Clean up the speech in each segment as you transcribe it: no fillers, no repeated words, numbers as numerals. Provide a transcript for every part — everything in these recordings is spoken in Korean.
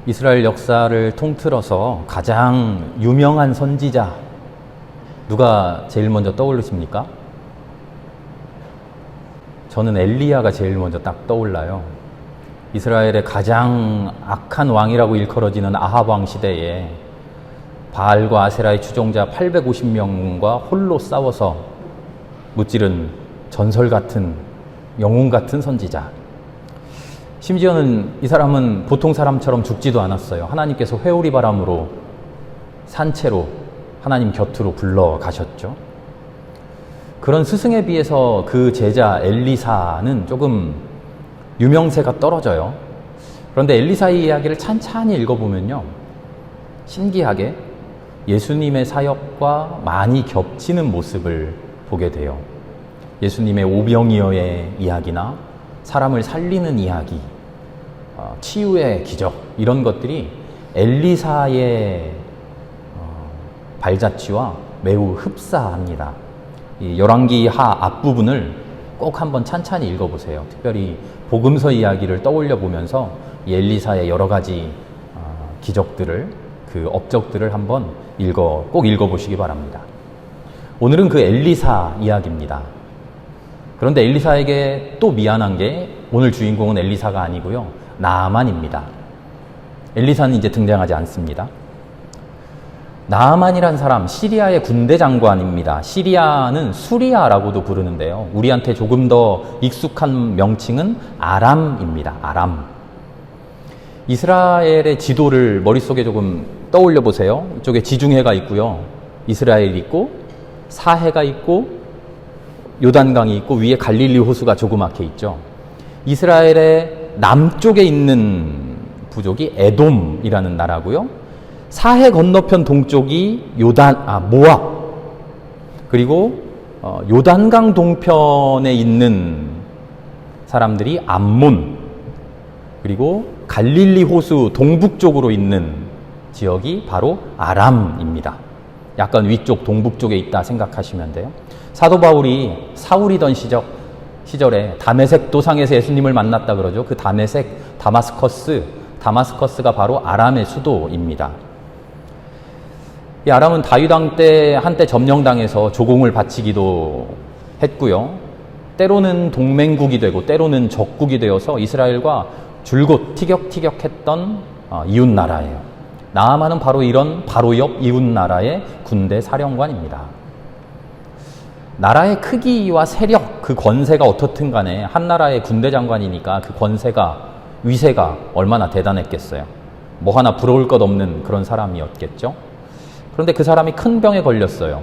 이스라엘 역사를 통틀어서 가장 유명한 선지자 누가 제일 먼저 떠오르십니까? 저는 엘리야가 제일 먼저 딱 떠올라요. 이스라엘의 가장 악한 왕이라고 일컬어지는 아합 왕 시대에 바알과 아세라의 추종자 850명과 홀로 싸워서 무찌른 전설 같은, 영웅 같은 선지자. 심지어는 이 사람은 보통 사람처럼 죽지도 않았어요. 하나님께서 회오리 바람으로 산채로 하나님 곁으로 불러가셨죠. 그런 스승에 비해서 그 제자 엘리사는 조금 유명세가 떨어져요. 그런데 엘리사의 이야기를 찬찬히 읽어보면요, 신기하게 예수님의 사역과 많이 겹치는 모습을 보게 돼요. 예수님의 오병이어의 이야기나 사람을 살리는 이야기, 치유의 기적, 이런 것들이 엘리사의 발자취와 매우 흡사합니다. 이 열왕기하 앞부분을 꼭 한번 찬찬히 읽어보세요. 특별히 복음서 이야기를 떠올려 보면서 이 엘리사의 여러 가지 기적들을, 그 업적들을 한번 꼭 읽어보시기 바랍니다. 오늘은 그 엘리사 이야기입니다. 그런데 엘리사에게 또 미안한 게 오늘 주인공은 엘리사가 아니고요, 나아만입니다. 엘리사는 이제 등장하지 않습니다. 나아만이란 사람, 시리아의 군대 장관입니다. 시리아는 수리아라고도 부르는데요, 우리한테 조금 더 익숙한 명칭은 아람입니다. 아람. 이스라엘의 지도를 머릿속에 조금 떠올려 보세요. 이쪽에 지중해가 있고요, 이스라엘이 있고, 사해가 있고, 요단강이 있고, 위에 갈릴리 호수가 조그맣게 있죠. 이스라엘의 남쪽에 있는 부족이 에돔이라는 나라고요, 사해 건너편 동쪽이 모압, 그리고 요단강 동편에 있는 사람들이 암몬, 그리고 갈릴리 호수 동북쪽으로 있는 지역이 바로 아람입니다. 약간 위쪽 동북쪽에 있다 생각하시면 돼요. 사도 바울이 사울이던 시절에 다메섹 도상에서 예수님을 만났다 그러죠. 그 다마스커스가 바로 아람의 수도입니다. 이 아람은 다윗 왕 때 한때 점령당해서 조공을 바치기도 했고요, 때로는 동맹국이 되고 때로는 적국이 되어서 이스라엘과 줄곧 티격태격했던 이웃나라예요. 나아만은 바로 이런 바로 옆 이웃나라의 군대 사령관입니다. 나라의 크기와 세력, 그 권세가 어떻든 간에 한 나라의 군대 장관이니까 그 권세가, 위세가 얼마나 대단했겠어요. 뭐 하나 부러울 것 없는 그런 사람이었겠죠. 그런데 그 사람이 큰 병에 걸렸어요.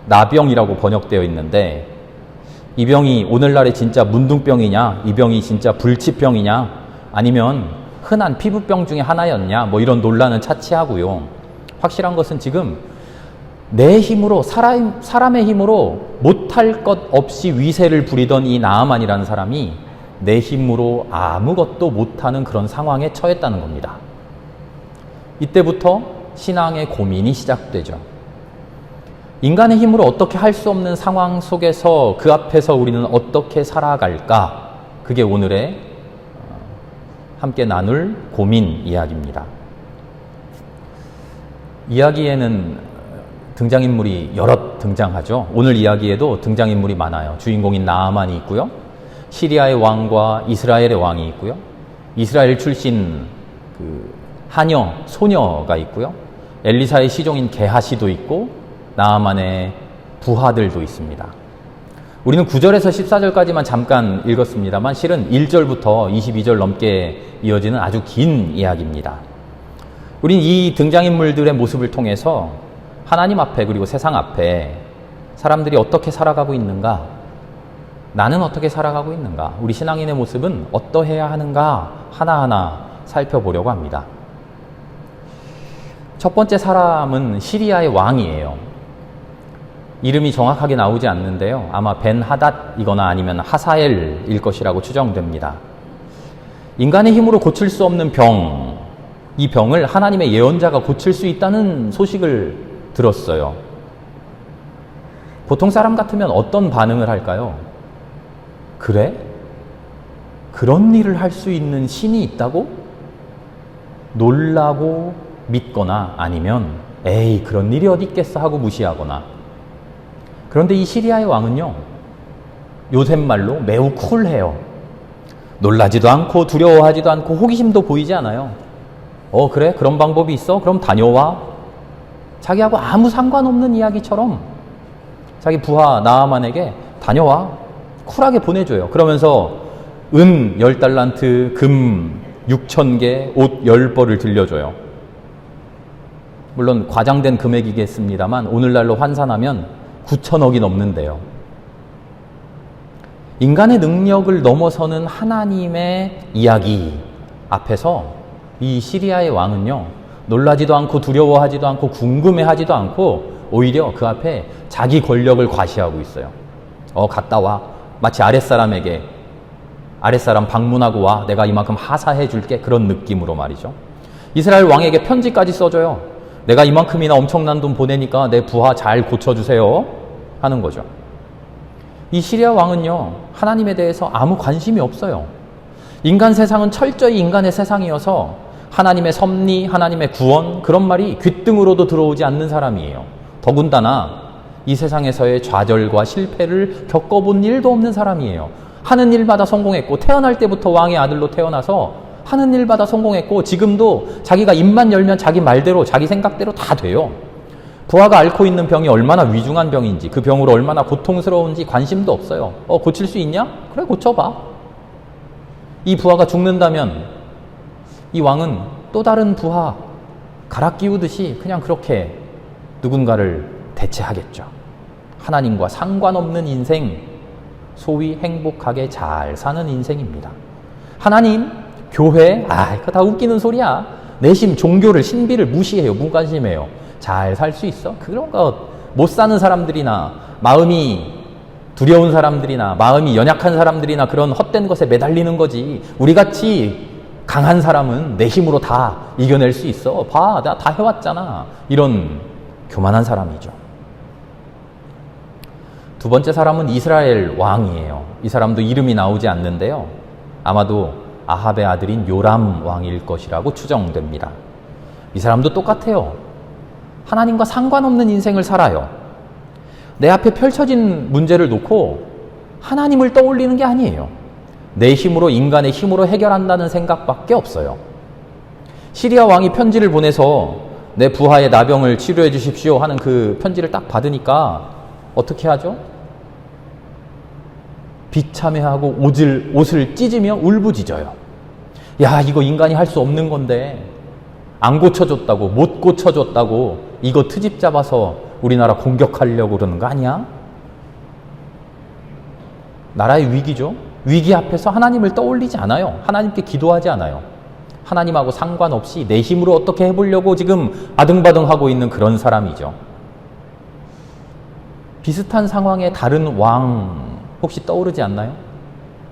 나병이라고 번역되어 있는데, 이 병이 오늘날의 진짜 문둥병이냐, 이 병이 진짜 불치병이냐, 아니면 흔한 피부병 중에 하나였냐, 뭐 이런 논란은 차치하고요, 확실한 것은 지금 내 힘으로, 사람의 힘으로 못할 것 없이 위세를 부리던 이 나아만이라는 사람이 내 힘으로 아무것도 못하는 그런 상황에 처했다는 겁니다. 이때부터 신앙의 고민이 시작되죠. 인간의 힘으로 어떻게 할 수 없는 상황 속에서 그 앞에서 우리는 어떻게 살아갈까? 그게 오늘의 함께 나눌 고민 이야기입니다. 이야기에는 등장인물이 여럿 등장하죠. 오늘 이야기에도 등장인물이 많아요. 주인공인 나아만이 있고요, 시리아의 왕과 이스라엘의 왕이 있고요, 이스라엘 출신 하녀, 소녀가 있고요, 엘리사의 시종인 게하시도 있고, 나아만의 부하들도 있습니다. 우리는 9절에서 14절까지만 잠깐 읽었습니다만 실은 1절부터 22절 넘게 이어지는 아주 긴 이야기입니다. 우린 이 등장인물들의 모습을 통해서 하나님 앞에, 그리고 세상 앞에 사람들이 어떻게 살아가고 있는가, 나는 어떻게 살아가고 있는가, 우리 신앙인의 모습은 어떠해야 하는가 하나하나 살펴보려고 합니다. 첫 번째 사람은 시리아의 왕이에요. 이름이 정확하게 나오지 않는데요, 아마 벤하닷이거나 아니면 하사엘일 것이라고 추정됩니다. 인간의 힘으로 고칠 수 없는 병, 이 병을 하나님의 예언자가 고칠 수 있다는 소식을 들었어요. 보통 사람 같으면 어떤 반응을 할까요? 그래? 그런 일을 할 수 있는 신이 있다고? 놀라고 믿거나 아니면 에이 그런 일이 어디 있겠어 하고 무시하거나. 그런데 이 시리아의 왕은요, 요셉 말로 매우 쿨해요. 놀라지도 않고 두려워하지도 않고 호기심도 보이지 않아요. 그래? 그런 방법이 있어? 그럼 다녀와. 자기하고 아무 상관없는 이야기처럼 자기 부하 나아만에게 다녀와. 쿨하게 보내줘요. 그러면서 은 10달란트, 금 6,000개, 옷 10벌을 들려줘요. 물론 과장된 금액이겠습니다만 오늘날로 환산하면 9천억이 넘는데요. 인간의 능력을 넘어서는 하나님의 이야기 앞에서 이 시리아의 왕은요, 놀라지도 않고 두려워하지도 않고 궁금해하지도 않고 오히려 그 앞에 자기 권력을 과시하고 있어요. 갔다 와. 마치 아랫사람에게 아랫사람 방문하고 와. 내가 이만큼 하사해 줄게. 그런 느낌으로 말이죠. 이스라엘 왕에게 편지까지 써줘요. 내가 이만큼이나 엄청난 돈 보내니까 내 부하 잘 고쳐주세요 하는 거죠. 이 시리아 왕은요, 하나님에 대해서 아무 관심이 없어요. 인간 세상은 철저히 인간의 세상이어서 하나님의 섭리, 하나님의 구원, 그런 말이 귓등으로도 들어오지 않는 사람이에요. 더군다나 이 세상에서의 좌절과 실패를 겪어본 일도 없는 사람이에요. 하는 일마다 성공했고, 태어날 때부터 왕의 아들로 태어나서 하는 일마다 성공했고, 지금도 자기가 입만 열면 자기 말대로 자기 생각대로 다 돼요. 부하가 앓고 있는 병이 얼마나 위중한 병인지, 그 병으로 얼마나 고통스러운지 관심도 없어요. 고칠 수 있냐? 그래, 고쳐봐. 이 부하가 죽는다면 이 왕은 또 다른 부하 갈아 끼우듯이 그냥 그렇게 누군가를 대체하겠죠. 하나님과 상관없는 인생, 소위 행복하게 잘 사는 인생입니다. 하나님, 교회, 그거 다 웃기는 소리야. 내심 종교를, 신비를 무시해요. 무관심해요. 잘 살 수 있어? 그런 거 못 사는 사람들이나 마음이 두려운 사람들이나 마음이 연약한 사람들이나 그런 헛된 것에 매달리는 거지. 우리같이 강한 사람은 내 힘으로 다 이겨낼 수 있어. 봐, 내가 다 해왔잖아. 이런 교만한 사람이죠. 두 번째 사람은 이스라엘 왕이에요. 이 사람도 이름이 나오지 않는데요. 아마도 아합의 아들인 요람 왕일 것이라고 추정됩니다. 이 사람도 똑같아요. 하나님과 상관없는 인생을 살아요. 내 앞에 펼쳐진 문제를 놓고 하나님을 떠올리는 게 아니에요. 내 힘으로, 인간의 힘으로 해결한다는 생각밖에 없어요. 시리아 왕이 편지를 보내서 내 부하의 나병을 치료해 주십시오 하는 그 편지를 딱 받으니까 어떻게 하죠? 비참해하고 옷을 찢으며 울부짖어요. 야, 이거 인간이 할 수 없는 건데 안 고쳐줬다고, 못 고쳐줬다고 이거 트집 잡아서 우리나라 공격하려고 그러는 거 아니야? 나라의 위기죠. 위기 앞에서 하나님을 떠올리지 않아요. 하나님께 기도하지 않아요. 하나님하고 상관없이 내 힘으로 어떻게 해보려고 지금 아등바등하고 있는 그런 사람이죠. 비슷한 상황의 다른 왕 혹시 떠오르지 않나요?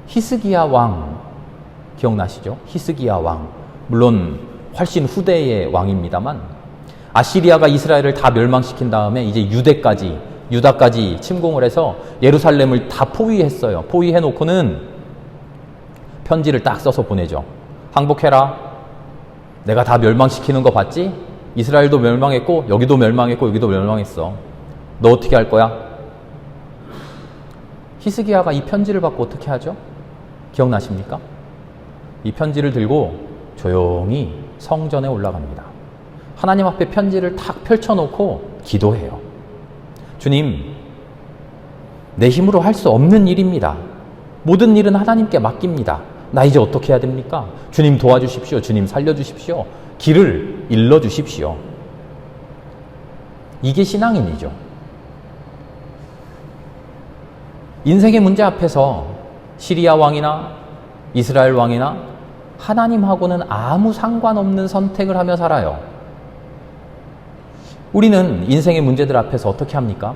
히스기야 왕 기억나시죠? 히스기야 왕. 물론 훨씬 후대의 왕입니다만 아시리아가 이스라엘을 다 멸망시킨 다음에 이제 유다까지 침공을 해서 예루살렘을 다 포위했어요. 포위해놓고는 편지를 딱 써서 보내죠. 항복해라. 내가 다 멸망시키는 거 봤지? 이스라엘도 멸망했고 여기도 멸망했고 여기도 멸망했어. 너 어떻게 할 거야? 히스기야가 이 편지를 받고 어떻게 하죠? 기억나십니까? 이 편지를 들고 조용히 성전에 올라갑니다. 하나님 앞에 편지를 탁 펼쳐놓고 기도해요. 주님, 내 힘으로 할 수 없는 일입니다. 모든 일은 하나님께 맡깁니다. 나 이제 어떻게 해야 됩니까? 주님 도와주십시오. 주님 살려주십시오. 길을 일러주십시오. 이게 신앙인이죠. 인생의 문제 앞에서 시리아 왕이나 이스라엘 왕이나 하나님하고는 아무 상관없는 선택을 하며 살아요. 우리는 인생의 문제들 앞에서 어떻게 합니까?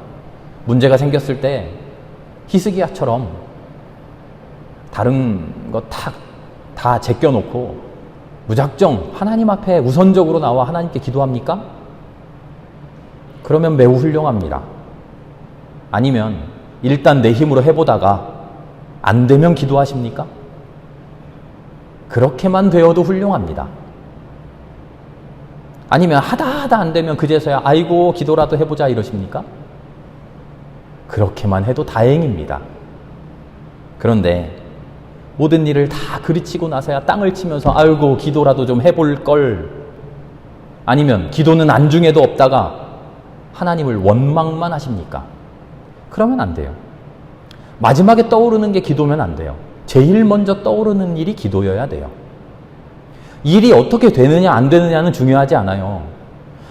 문제가 생겼을 때 히스기야처럼 다른 거 다 제껴놓고 무작정 하나님 앞에 우선적으로 나와 하나님께 기도합니까? 그러면 매우 훌륭합니다. 아니면 일단 내 힘으로 해보다가 안 되면 기도하십니까? 그렇게만 되어도 훌륭합니다. 아니면 하다 안 되면 그제서야 아이고 기도라도 해보자 이러십니까? 그렇게만 해도 다행입니다. 그런데 모든 일을 다 그르치고 나서야 땅을 치면서 아이고 기도라도 좀 해볼 걸, 아니면 기도는 안중에도 없다가 하나님을 원망만 하십니까? 그러면 안 돼요. 마지막에 떠오르는 게 기도면 안 돼요. 제일 먼저 떠오르는 일이 기도여야 돼요. 일이 어떻게 되느냐 안 되느냐는 중요하지 않아요.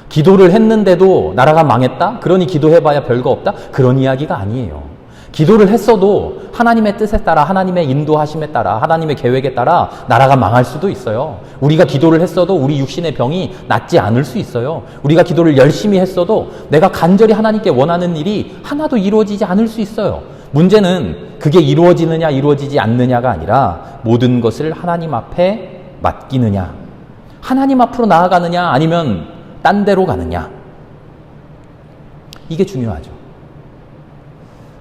기도를 했는데도 나라가 망했다? 그러니 기도해봐야 별거 없다? 그런 이야기가 아니에요. 기도를 했어도 하나님의 뜻에 따라, 하나님의 인도하심에 따라, 하나님의 계획에 따라 나라가 망할 수도 있어요. 우리가 기도를 했어도 우리 육신의 병이 낫지 않을 수 있어요. 우리가 기도를 열심히 했어도 내가 간절히 하나님께 원하는 일이 하나도 이루어지지 않을 수 있어요. 문제는 그게 이루어지느냐 이루어지지 않느냐가 아니라 모든 것을 하나님 앞에 맡기느냐, 하나님 앞으로 나아가느냐 아니면 딴 데로 가느냐, 이게 중요하죠.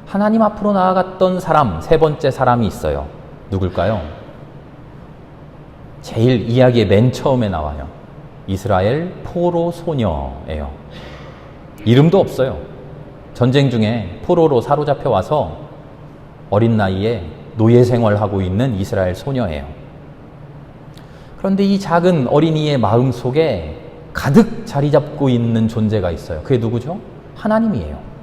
하나님 앞으로 나아갔던 사람, 세 번째 사람이 있어요. 누굴까요? 제일 이야기의 맨 처음에 나와요. 이스라엘 포로 소녀예요. 이름도 없어요. 전쟁 중에 포로로 사로잡혀 와서 어린 나이에 노예 생활하고 있는 이스라엘 소녀예요. 그런데 이 작은 어린이의 마음 속에 가득 자리 잡고 있는 존재가 있어요. 그게 누구죠? 하나님이에요.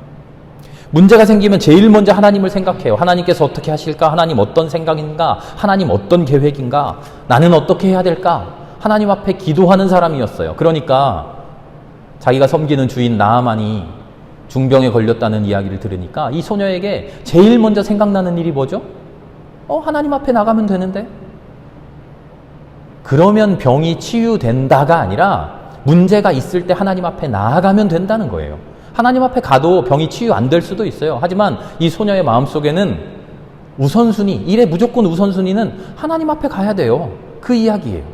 문제가 생기면 제일 먼저 하나님을 생각해요. 하나님께서 어떻게 하실까? 하나님 어떤 생각인가? 하나님 어떤 계획인가? 나는 어떻게 해야 될까? 하나님 앞에 기도하는 사람이었어요. 그러니까 자기가 섬기는 주인 나아만이 중병에 걸렸다는 이야기를 들으니까 이 소녀에게 제일 먼저 생각나는 일이 뭐죠? 하나님 앞에 나가면 되는데? 그러면 병이 치유된다가 아니라 문제가 있을 때 하나님 앞에 나아가면 된다는 거예요. 하나님 앞에 가도 병이 치유 안 될 수도 있어요. 하지만 이 소녀의 마음속에는 우선순위, 일의 무조건 우선순위는 하나님 앞에 가야 돼요. 그 이야기예요.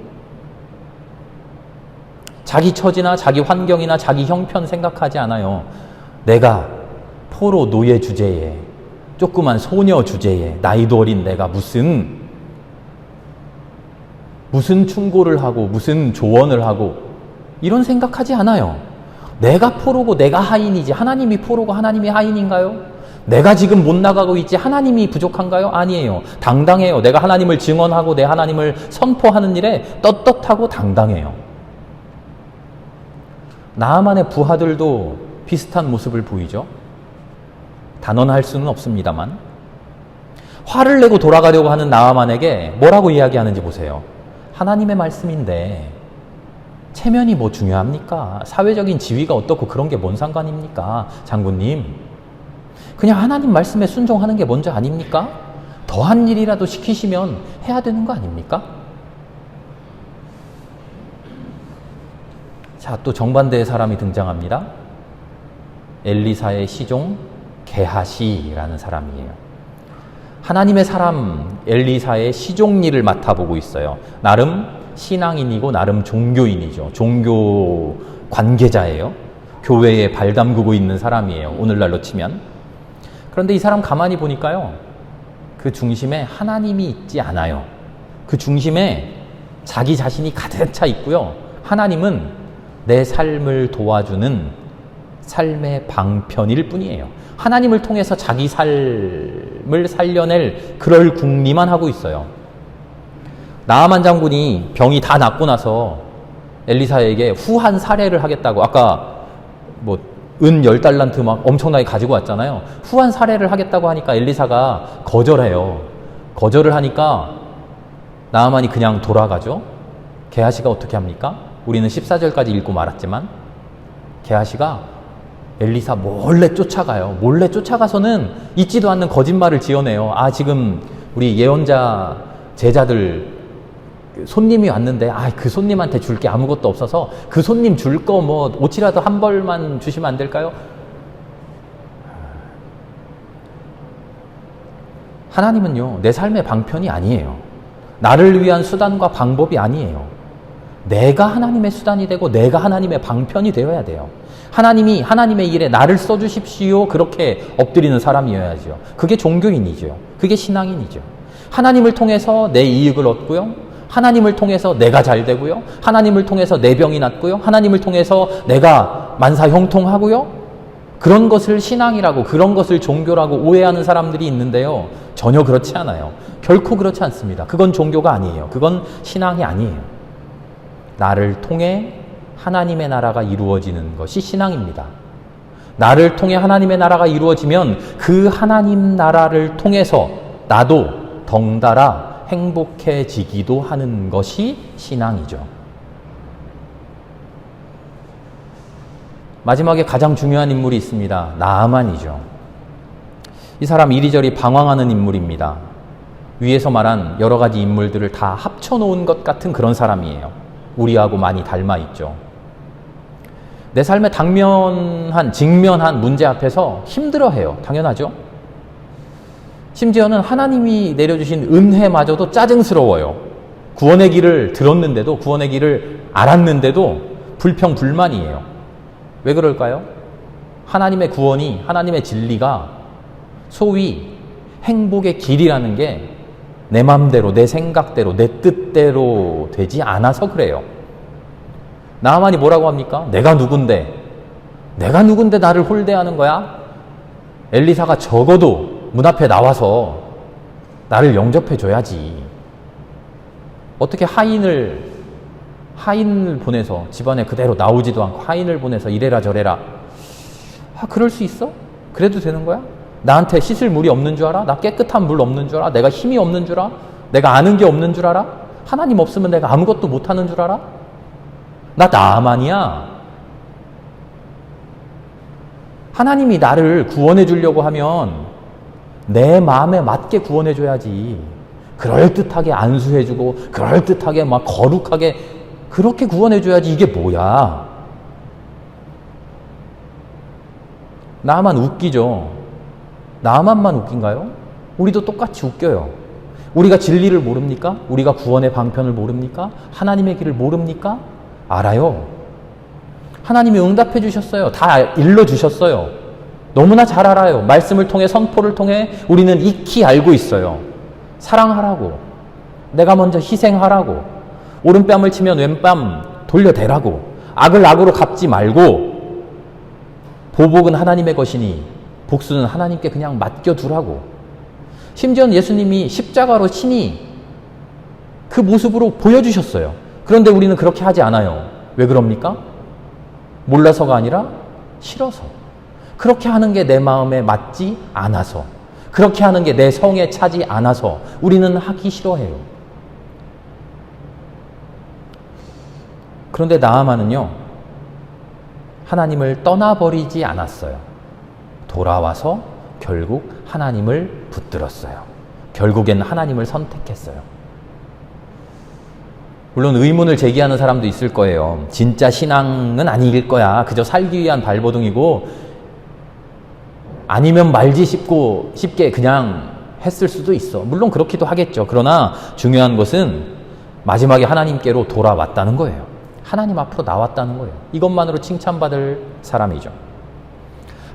자기 처지나 자기 환경이나 자기 형편 생각하지 않아요. 내가 포로 노예 주제에, 조그만 소녀 주제에, 나이도 어린 내가 무슨 충고를 하고 무슨 조언을 하고 이런 생각하지 않아요. 내가 포로고 내가 하인이지 하나님이 포로고 하나님이 하인인가요? 내가 지금 못 나가고 있지 하나님이 부족한가요? 아니에요. 당당해요. 내가 하나님을 증언하고 내 하나님을 선포하는 일에 떳떳하고 당당해요. 나아만의 부하들도 비슷한 모습을 보이죠. 단언할 수는 없습니다만 화를 내고 돌아가려고 하는 나아만에게 뭐라고 이야기하는지 보세요. 하나님의 말씀인데 체면이 뭐 중요합니까? 사회적인 지위가 어떻고 그런 게 뭔 상관입니까? 장군님, 그냥 하나님 말씀에 순종하는 게 먼저 아닙니까? 더한 일이라도 시키시면 해야 되는 거 아닙니까? 자, 또 정반대의 사람이 등장합니다. 엘리사의 시종 게하시라는 사람이에요. 하나님의 사람 엘리사의 시종 일을 맡아보고 있어요. 나름 신앙인이고 나름 종교인이죠. 종교 관계자예요. 교회에 발 담그고 있는 사람이에요. 오늘날로 치면. 그런데 이 사람 가만히 보니까요. 그 중심에 하나님이 있지 않아요. 그 중심에 자기 자신이 가득 차 있고요. 하나님은 내 삶을 도와주는 삶의 방편일 뿐이에요. 하나님을 통해서 자기 삶을 살려낼 그럴 궁리만 하고 있어요. 나아만 장군이 병이 다 낫고 나서 엘리사에게 후한 살해를 하겠다고, 아까 뭐 은 10달란트 막 엄청나게 가지고 왔잖아요. 후한 살해를 하겠다고 하니까 엘리사가 거절해요. 거절을 하니까 나아만이 그냥 돌아가죠. 게하시가 어떻게 합니까? 우리는 14절까지 읽고 말았지만 게하시가 엘리사 몰래 쫓아가요. 몰래 쫓아가서는 있지도 않는 거짓말을 지어내요. 지금 우리 예언자 제자들 손님이 왔는데 그 손님한테 줄 게 아무것도 없어서 그 손님 줄 거 뭐 옷이라도 한 벌만 주시면 안 될까요? 하나님은요, 내 삶의 방편이 아니에요. 나를 위한 수단과 방법이 아니에요. 내가 하나님의 수단이 되고 내가 하나님의 방편이 되어야 돼요. 하나님이 하나님의 일에 나를 써주십시오 그렇게 엎드리는 사람이어야죠. 그게 종교인이죠. 그게 신앙인이죠. 하나님을 통해서 내 이익을 얻고요. 하나님을 통해서 내가 잘 되고요. 하나님을 통해서 내 병이 낫고요. 하나님을 통해서 내가 만사 형통하고요. 그런 것을 신앙이라고, 그런 것을 종교라고 오해하는 사람들이 있는데요. 전혀 그렇지 않아요. 결코 그렇지 않습니다. 그건 종교가 아니에요. 그건 신앙이 아니에요. 나를 통해 하나님의 나라가 이루어지는 것이 신앙입니다. 나를 통해 하나님의 나라가 이루어지면 그 하나님 나라를 통해서 나도 덩달아 행복해지기도 하는 것이 신앙이죠. 마지막에 가장 중요한 인물이 있습니다. 나아만이죠. 이 사람 이리저리 방황하는 인물입니다. 위에서 말한 여러 가지 인물들을 다 합쳐놓은 것 같은 그런 사람이에요. 우리하고 많이 닮아 있죠. 내 삶에 직면한 문제 앞에서 힘들어해요. 당연하죠. 심지어는 하나님이 내려주신 은혜마저도 짜증스러워요. 구원의 길을 들었는데도, 구원의 길을 알았는데도 불평불만이에요. 왜 그럴까요? 하나님의 구원이, 하나님의 진리가 소위 행복의 길이라는 게 내 맘대로, 내 생각대로, 내 뜻대로 되지 않아서 그래요. 나아만이 뭐라고 합니까? 내가 누군데 나를 홀대하는 거야? 엘리사가 적어도 문 앞에 나와서 나를 영접해 줘야지. 어떻게 하인을 보내서 집안에 그대로 나오지도 않고 하인을 보내서 이래라 저래라. 그럴 수 있어? 그래도 되는 거야? 나한테 씻을 물이 없는 줄 알아? 나 깨끗한 물 없는 줄 알아? 내가 힘이 없는 줄 알아? 내가 아는 게 없는 줄 알아? 하나님 없으면 내가 아무것도 못하는 줄 알아? 나 나아만이야. 하나님이 나를 구원해 주려고 하면 내 마음에 맞게 구원해 줘야지. 그럴듯하게 안수해 주고 그럴듯하게 막 거룩하게 그렇게 구원해 줘야지. 이게 뭐야? 나만 웃기죠. 나만만 웃긴가요? 우리도 똑같이 웃겨요. 우리가 진리를 모릅니까? 우리가 구원의 방편을 모릅니까? 하나님의 길을 모릅니까? 알아요. 하나님이 응답해 주셨어요. 다 일러주셨어요. 너무나 잘 알아요. 말씀을 통해, 선포를 통해 우리는 익히 알고 있어요. 사랑하라고, 내가 먼저 희생하라고, 오른뺨을 치면 왼뺨 돌려대라고, 악을 악으로 갚지 말고, 보복은 하나님의 것이니 복수는 하나님께 그냥 맡겨두라고. 심지어는 예수님이 십자가로 친히 그 모습으로 보여주셨어요. 그런데 우리는 그렇게 하지 않아요. 왜 그럽니까? 몰라서가 아니라 싫어서. 그렇게 하는 게 내 마음에 맞지 않아서, 그렇게 하는 게 내 성에 차지 않아서 우리는 하기 싫어해요. 그런데 나아만은요, 하나님을 떠나버리지 않았어요. 돌아와서 결국 하나님을 붙들었어요. 결국엔 하나님을 선택했어요. 물론 의문을 제기하는 사람도 있을 거예요. 진짜 신앙은 아닐 거야. 그저 살기 위한 발버둥이고, 아니면 말지 쉽게 그냥 했을 수도 있어. 물론 그렇기도 하겠죠. 그러나 중요한 것은 마지막에 하나님께로 돌아왔다는 거예요. 하나님 앞으로 나왔다는 거예요. 이것만으로 칭찬받을 사람이죠.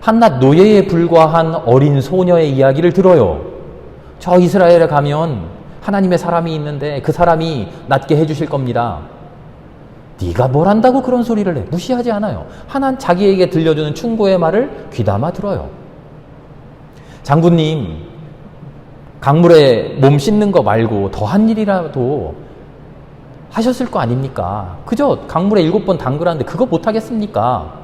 한낱 노예에 불과한 어린 소녀의 이야기를 들어요. 저 이스라엘에 가면 하나님의 사람이 있는데 그 사람이 낫게 해주실 겁니다. 네가 뭘 안다고 그런 소리를 해. 무시하지 않아요. 자기에게 들려주는 충고의 말을 귀담아 들어요. 장군님, 강물에 몸 씻는 거 말고 더한 일이라도 하셨을 거 아닙니까? 그저 강물에 7번 담그라는데 그거 못하겠습니까?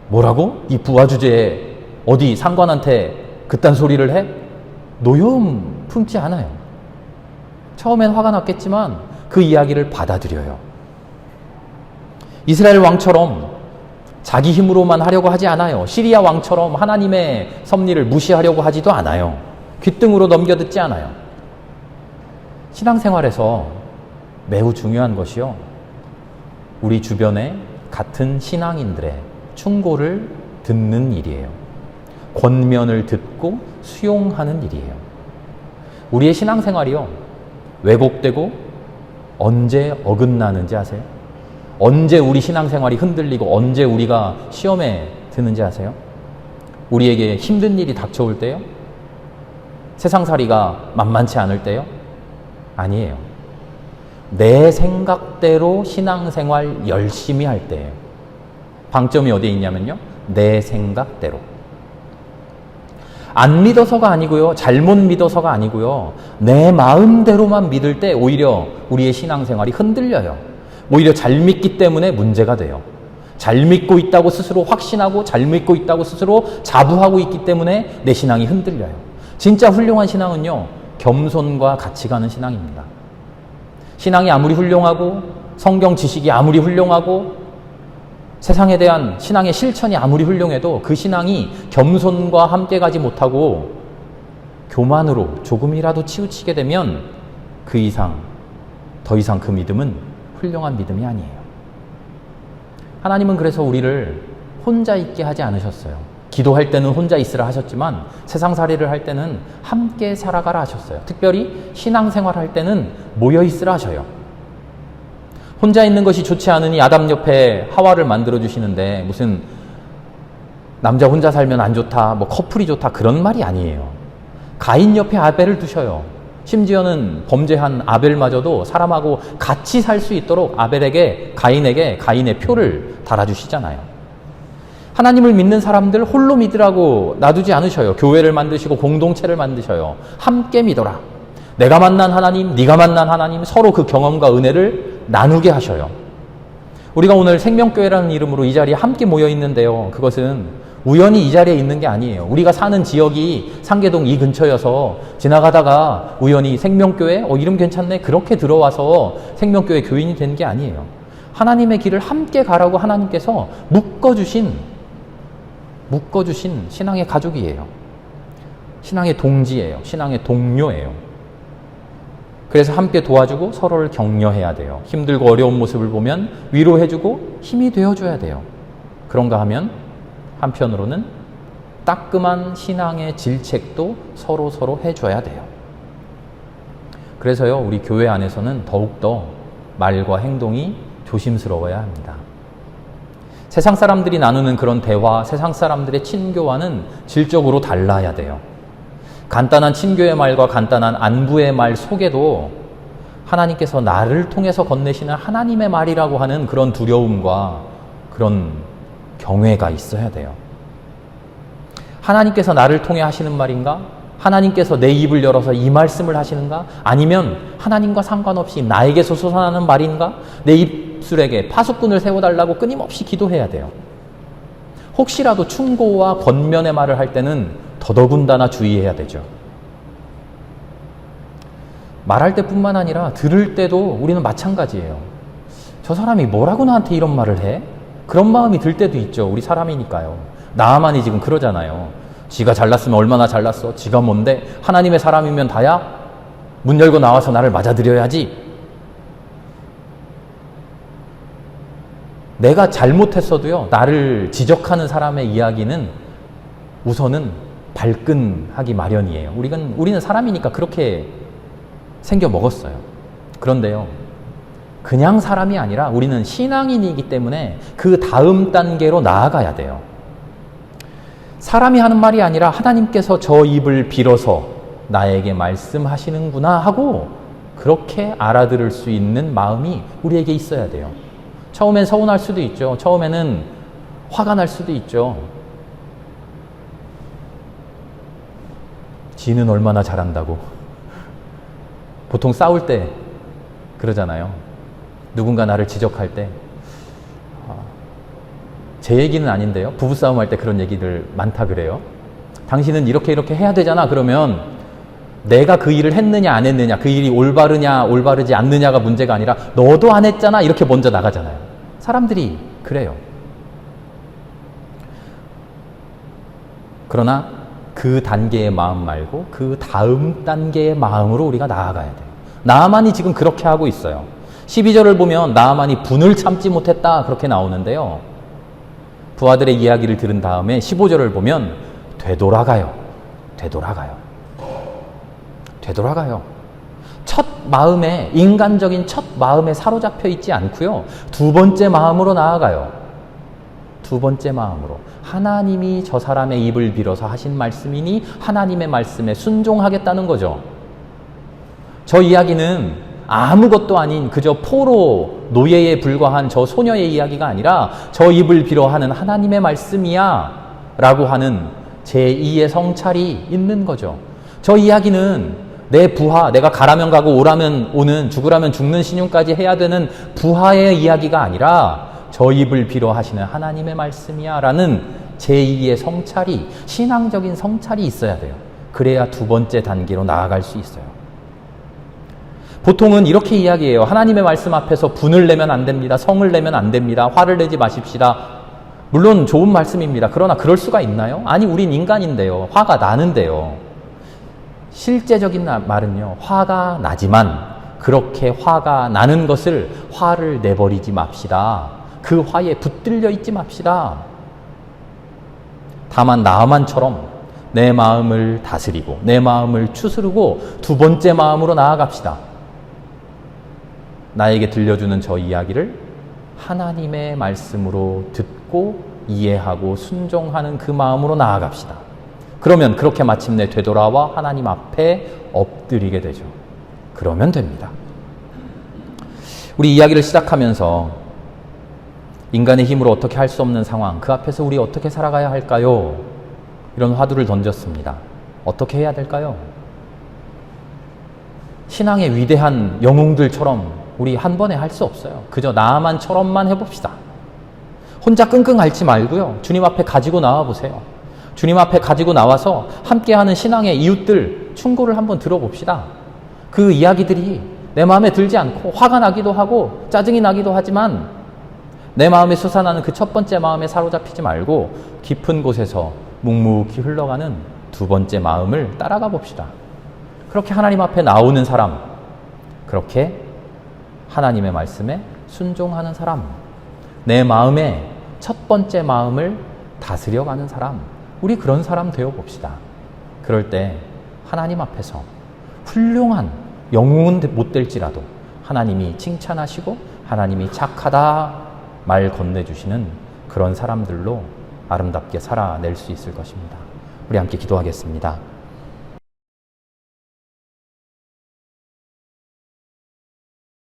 뭐라고? 이 부하 주제에 어디 상관한테 그딴 소리를 해? 노여움 품지 않아요. 처음엔 화가 났겠지만 그 이야기를 받아들여요. 이스라엘 왕처럼 자기 힘으로만 하려고 하지 않아요. 시리아 왕처럼 하나님의 섭리를 무시하려고 하지도 않아요. 귓등으로 넘겨듣지 않아요. 신앙생활에서 매우 중요한 것이요, 우리 주변에 같은 신앙인들의 충고를 듣는 일이에요. 권면을 듣고 수용하는 일이에요. 우리의 신앙생활이요, 왜곡되고 언제 어긋나는지 아세요? 언제 우리 신앙생활이 흔들리고 언제 우리가 시험에 드는지 아세요? 우리에게 힘든 일이 닥쳐올 때요? 세상살이가 만만치 않을 때요? 아니에요. 내 생각대로 신앙생활 열심히 할 때예요. 방점이 어디에 있냐면요. 내 생각대로. 안 믿어서가 아니고요. 잘못 믿어서가 아니고요. 내 마음대로만 믿을 때 오히려 우리의 신앙생활이 흔들려요. 오히려 잘 믿기 때문에 문제가 돼요. 잘 믿고 있다고 스스로 확신하고 잘 믿고 있다고 스스로 자부하고 있기 때문에 내 신앙이 흔들려요. 진짜 훌륭한 신앙은요. 겸손과 같이 가는 신앙입니다. 신앙이 아무리 훌륭하고 성경 지식이 아무리 훌륭하고 세상에 대한 신앙의 실천이 아무리 훌륭해도 그 신앙이 겸손과 함께 가지 못하고 교만으로 조금이라도 치우치게 되면 그 이상, 더 이상 그 믿음은 훌륭한 믿음이 아니에요. 하나님은 그래서 우리를 혼자 있게 하지 않으셨어요. 기도할 때는 혼자 있으라 하셨지만 세상살이를 할 때는 함께 살아가라 하셨어요. 특별히 신앙생활 할 때는 모여 있으라 하셔요. 혼자 있는 것이 좋지 않으니 아담 옆에 하와를 만들어 주시는데 무슨 남자 혼자 살면 안 좋다, 뭐 커플이 좋다 그런 말이 아니에요. 가인 옆에 아벨을 두셔요. 심지어는 범죄한 아벨마저도 사람하고 같이 살 수 있도록 아벨에게 가인에게 가인의 표를 달아주시잖아요. 하나님을 믿는 사람들 홀로 믿으라고 놔두지 않으셔요. 교회를 만드시고 공동체를 만드셔요. 함께 믿어라. 내가 만난 하나님, 네가 만난 하나님, 서로 그 경험과 은혜를 나누게 하셔요. 우리가 오늘 생명교회라는 이름으로 이 자리에 함께 모여 있는데요. 그것은 우연히 이 자리에 있는 게 아니에요. 우리가 사는 지역이 상계동 이 근처여서 지나가다가 우연히 생명교회, 이름 괜찮네? 그렇게 들어와서 생명교회 교인이 된 게 아니에요. 하나님의 길을 함께 가라고 하나님께서 묶어주신 신앙의 가족이에요. 신앙의 동지예요. 신앙의 동료예요. 그래서 함께 도와주고 서로를 격려해야 돼요. 힘들고 어려운 모습을 보면 위로해주고 힘이 되어줘야 돼요. 그런가 하면 한편으로는 따끔한 신앙의 질책도 서로 해줘야 돼요. 그래서요, 우리 교회 안에서는 더욱더 말과 행동이 조심스러워야 합니다. 세상 사람들이 나누는 그런 대화, 세상 사람들의 친교와는 질적으로 달라야 돼요. 간단한 친교의 말과 간단한 안부의 말 속에도 하나님께서 나를 통해서 건네시는 하나님의 말이라고 하는 그런 두려움과 그런 경외가 있어야 돼요. 하나님께서 나를 통해 하시는 말인가? 하나님께서 내 입을 열어서 이 말씀을 하시는가? 아니면 하나님과 상관없이 나에게서 솟아나는 말인가? 내 입술에게 파수꾼을 세워달라고 끊임없이 기도해야 돼요. 혹시라도 충고와 권면의 말을 할 때는 더더군다나 주의해야 되죠. 말할 때뿐만 아니라 들을 때도 우리는 마찬가지예요. 저 사람이 뭐라고 나한테 이런 말을 해? 그런 마음이 들 때도 있죠. 우리 사람이니까요. 나만이 지금 그러잖아요. 지가 잘났으면 얼마나 잘났어. 지가 뭔데? 하나님의 사람이면 다야? 문 열고 나와서 나를 맞아들여야지. 내가 잘못했어도요, 나를 지적하는 사람의 이야기는 우선은 발끈하기 마련이에요. 우리는 사람이니까 그렇게 생겨 먹었어요. 그런데요, 그냥 사람이 아니라 우리는 신앙인이기 때문에 그 다음 단계로 나아가야 돼요. 사람이 하는 말이 아니라 하나님께서 저 입을 빌어서 나에게 말씀하시는구나 하고 그렇게 알아들을 수 있는 마음이 우리에게 있어야 돼요. 처음엔 서운할 수도 있죠. 처음에는 화가 날 수도 있죠. 지는 얼마나 잘한다고. 보통 싸울 때 그러잖아요. 누군가 나를 지적할 때. 제 얘기는 아닌데요. 부부싸움 할 때 그런 얘기들 많다 그래요. 당신은 이렇게 해야 되잖아. 그러면 내가 그 일을 했느냐 안 했느냐, 그 일이 올바르냐 올바르지 않느냐가 문제가 아니라 너도 안 했잖아 이렇게 먼저 나가잖아요. 사람들이 그래요. 그러나 그 단계의 마음 말고 그 다음 단계의 마음으로 우리가 나아가야 돼요. 나아만이 지금 그렇게 하고 있어요. 12절을 보면 나아만이 분을 참지 못했다 그렇게 나오는데요. 부하들의 이야기를 들은 다음에 15절을 보면 되돌아가요. 첫 마음에, 인간적인 첫 마음에 사로잡혀 있지 않고요. 두 번째 마음으로 나아가요. 두 번째 마음으로. 하나님이 저 사람의 입을 빌어서 하신 말씀이니 하나님의 말씀에 순종하겠다는 거죠. 저 이야기는 아무것도 아닌 그저 포로 노예에 불과한 저 소녀의 이야기가 아니라 저 입을 빌어 하는 하나님의 말씀이야 라고 하는 제2의 성찰이 있는 거죠. 저 이야기는 내 부하, 내가 가라면 가고 오라면 오는, 죽으라면 죽는 신용까지 해야 되는 부하의 이야기가 아니라 저 입을 빌어 하시는 하나님의 말씀이야 라는 제2의 성찰이, 신앙적인 성찰이 있어야 돼요. 그래야 두 번째 단계로 나아갈 수 있어요. 보통은 이렇게 이야기해요. 하나님의 말씀 앞에서 분을 내면 안 됩니다. 성을 내면 안 됩니다. 화를 내지 마십시다. 물론 좋은 말씀입니다. 그러나 그럴 수가 있나요? 아니, 우린 인간인데요. 화가 나는데요. 실제적인 말은요, 화가 나지만 그렇게 화가 나는 것을 화를 내버리지 맙시다. 그 화에 붙들려 있지 맙시다. 다만 나아만처럼 내 마음을 다스리고 내 마음을 추스르고 두 번째 마음으로 나아갑시다. 나에게 들려주는 저 이야기를 하나님의 말씀으로 듣고 이해하고 순종하는 그 마음으로 나아갑시다. 그러면 그렇게 마침내 되돌아와 하나님 앞에 엎드리게 되죠. 그러면 됩니다. 우리 이야기를 시작하면서 인간의 힘으로 어떻게 할 수 없는 상황, 그 앞에서 우리 어떻게 살아가야 할까요? 이런 화두를 던졌습니다. 어떻게 해야 될까요? 신앙의 위대한 영웅들처럼 우리 한 번에 할 수 없어요. 그저 나만처럼만 해봅시다. 혼자 끙끙 앓지 말고요. 주님 앞에 가지고 나와 보세요. 주님 앞에 가지고 나와서 함께하는 신앙의 이웃들 충고를 한번 들어봅시다. 그 이야기들이 내 마음에 들지 않고 화가 나기도 하고 짜증이 나기도 하지만 내 마음에 솟아나는 그 첫 번째 마음에 사로잡히지 말고 깊은 곳에서 묵묵히 흘러가는 두 번째 마음을 따라가 봅시다. 그렇게 하나님 앞에 나오는 사람, 그렇게 하나님의 말씀에 순종하는 사람, 내 마음의 첫 번째 마음을 다스려가는 사람, 우리 그런 사람 되어 봅시다. 그럴 때 하나님 앞에서 훌륭한 영웅은 못 될지라도 하나님이 칭찬하시고 하나님이 착하다 말 건네주시는 그런 사람들로 아름답게 살아낼 수 있을 것입니다. 우리 함께 기도하겠습니다.